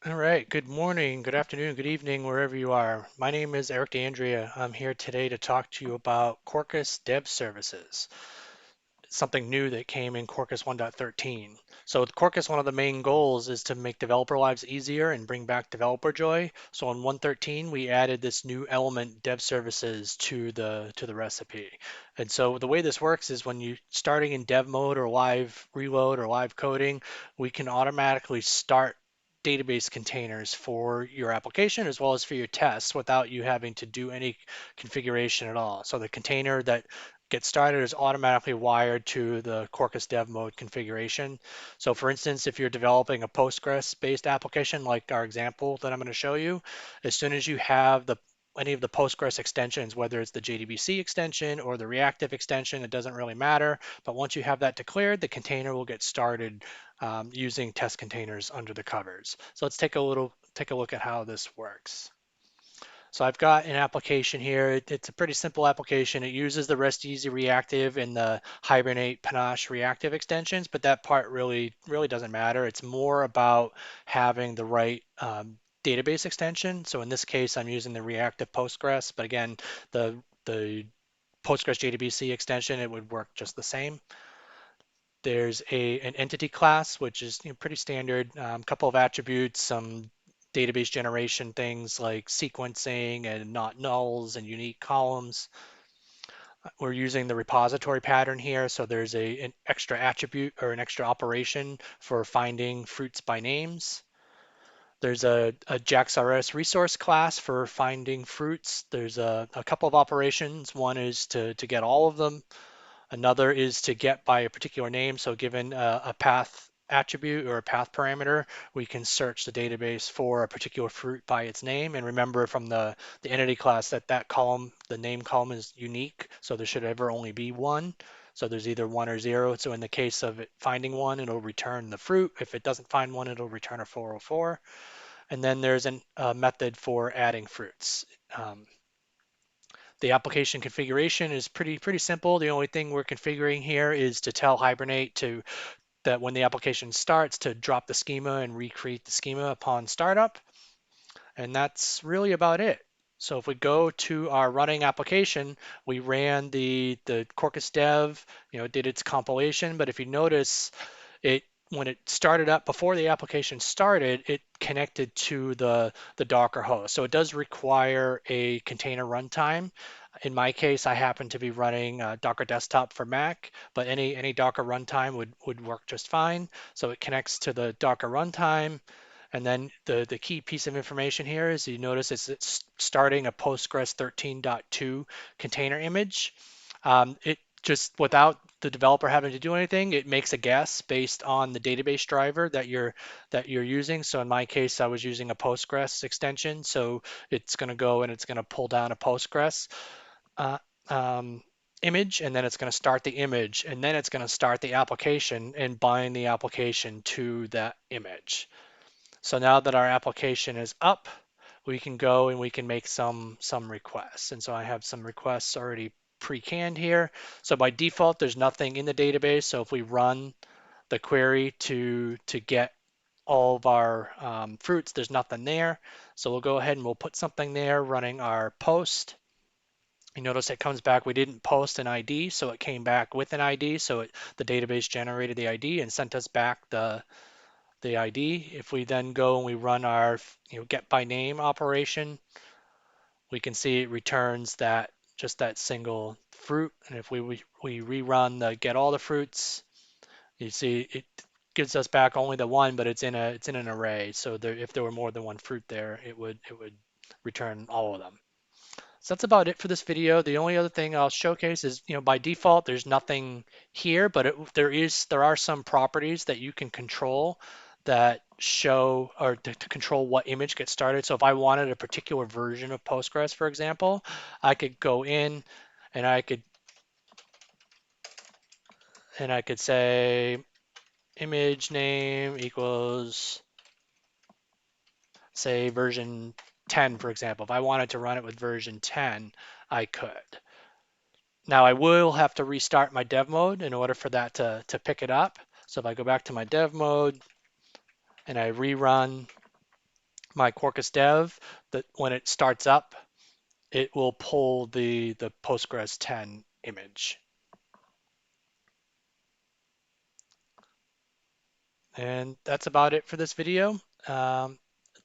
All right, good morning, good afternoon, good evening, wherever you are. My name is Eric D'Andrea. I'm here today to talk to you about Quarkus Dev Services, something new that came in Quarkus 1.13. So with Quarkus, one of the main goals is to make developer lives easier and bring back developer joy. So in 1.13, we added this new element, Dev Services, to the recipe. And so the way this works is when you starting in dev mode or live reload or live coding, we can automatically start database containers for your application as well as for your tests without you having to do any configuration at all. So the container that gets started is automatically wired to the Quarkus dev mode configuration. So for instance, if you're developing a Postgres-based application like our example that I'm going to show you, as soon as you have any of the Postgres extensions, whether it's the JDBC extension or the reactive extension, it doesn't really matter. But once you have that declared, the container will get started using test containers under the covers. So let's take a look at how this works. So I've got an application here. It's a pretty simple application. It uses the REST Easy Reactive and the Hibernate Panache reactive extensions, but that part really doesn't matter. It's more about having the right database extension. So in this case, I'm using the reactive Postgres, but again, the Postgres JDBC extension, it would work just the same. There's an entity class, which is pretty standard. Couple of attributes, some database generation things like sequencing and not nulls and unique columns. We're using the repository pattern here, so there's an extra attribute or an extra operation for finding fruits by names. There's a JAX-RS resource class for finding fruits. There's a couple of operations. One is to get all of them. Another is to get by a particular name. So given a path attribute or a path parameter, we can search the database for a particular fruit by its name. And remember from the entity class that column, the name column is unique. So there should ever only be one. So there's either one or zero. So in the case of it finding one, it'll return the fruit. If it doesn't find one, it'll return a 404. And then there's a method for adding fruits. Um, the application configuration is pretty simple. The only thing we're configuring here is to tell Hibernate that when the application starts to drop the schema and recreate the schema upon startup. And that's really about it. So if we go to our running application, we ran the Quarkus dev, did its compilation. But if you notice, it when it started up before the application started, it connected to the Docker host. So it does require a container runtime. In my case, I happen to be running Docker Desktop for Mac, but any Docker runtime would work just fine. So it connects to the Docker runtime. And then the key piece of information here is you notice it's starting a Postgres 13.2 container image. It just without the developer having to do anything, it makes a guess based on the database driver that you're using. So in my case, I was using a Postgres extension, so it's going to go and it's going to pull down a Postgres uh, um, image, and then it's going to start the image, and then it's going to start the application and bind the application to that image. So now that our application is up, we can go and we can make some requests. And so I have some requests already pre-canned here. So by default, there's nothing in the database. So if we run the query to get all of our fruits, there's nothing there. So we'll go ahead and we'll put something there running our post. You notice it comes back, we didn't post an ID, so it came back with an ID. So the database generated the ID and sent us back the ID. If we then go and we run our get by name operation, we can see it returns just that single fruit. And if we rerun the get all the fruits, you see it gives us back only the one, but it's in an array. So if there were more than one fruit there, it would return all of them. So that's about it for this video. The only other thing I'll showcase is, by default, there's nothing here, but there are some properties that you can control that show or to control what image gets started. So if I wanted a particular version of Postgres, for example, I could go in and I could say image name equals, say, version 10, for example. If I wanted to run it with version 10, I could. Now I will have to restart my dev mode in order for that to pick it up. So if I go back to my dev mode and I rerun my Quarkus dev, that when it starts up, it will pull the Postgres 10 image. And that's about it for this video.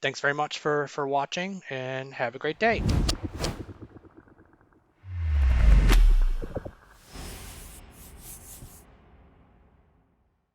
Thanks very much for watching, and have a great day.